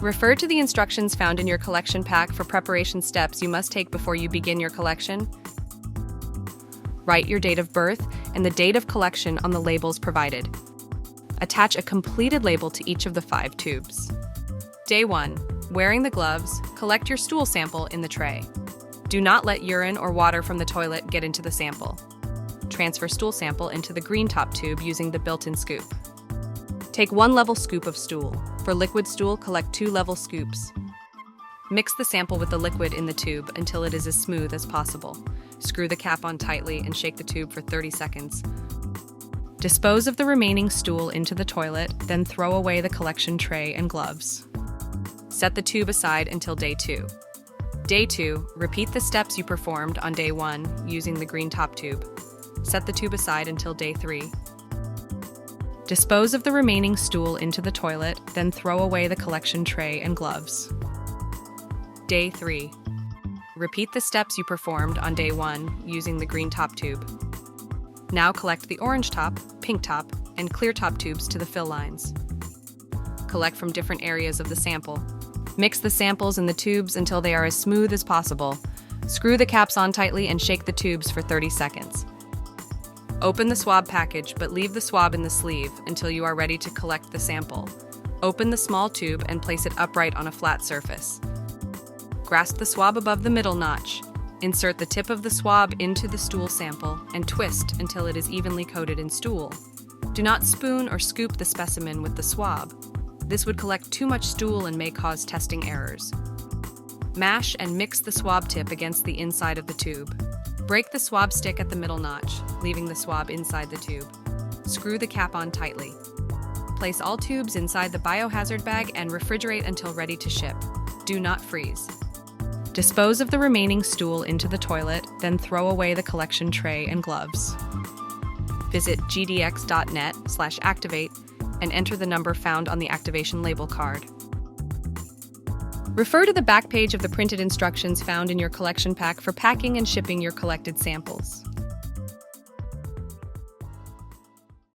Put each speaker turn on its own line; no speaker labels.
Refer to the instructions found in your collection pack for preparation steps you must take before you begin your collection. Write your date of birth and the date of collection on the labels provided. Attach a completed label to each of the 5 tubes. Day 1. Wearing the gloves, collect your stool sample in the tray. Do not let urine or water from the toilet get into the sample. Transfer stool sample into the green top tube using the built-in scoop. Take 1 level scoop of stool. For liquid stool, collect 2 level scoops. Mix the sample with the liquid in the tube until it is as smooth as possible. Screw the cap on tightly and shake the tube for 30 seconds. Dispose of the remaining stool into the toilet, then throw away the collection tray and gloves. Set the tube aside until day 2. Day 2, repeat the steps you performed on day 1 using the green top tube. Set the tube aside until day 3. Dispose of the remaining stool into the toilet, then throw away the collection tray and gloves. Day 3. Repeat the steps you performed on day 1 using the green top tube. Now collect the orange top, pink top, and clear top tubes to the fill lines. Collect from different areas of the sample. Mix the samples in the tubes until they are as smooth as possible. Screw the caps on tightly and shake the tubes for 30 seconds. Open the swab package, but leave the swab in the sleeve until you are ready to collect the sample. Open the small tube and place it upright on a flat surface. Grasp the swab above the middle notch. Insert the tip of the swab into the stool sample and twist until it is evenly coated in stool. Do not spoon or scoop the specimen with the swab. This would collect too much stool and may cause testing errors. Mash and mix the swab tip against the inside of the tube. Break the swab stick at the middle notch, leaving the swab inside the tube. Screw the cap on tightly. Place all tubes inside the biohazard bag and refrigerate until ready to ship. Do not freeze. Dispose of the remaining stool into the toilet, then throw away the collection tray and gloves. Visit gdx.net/activate and enter the number found on the activation label card. Refer to the back page of the printed instructions found in your collection pack for packing and shipping your collected samples.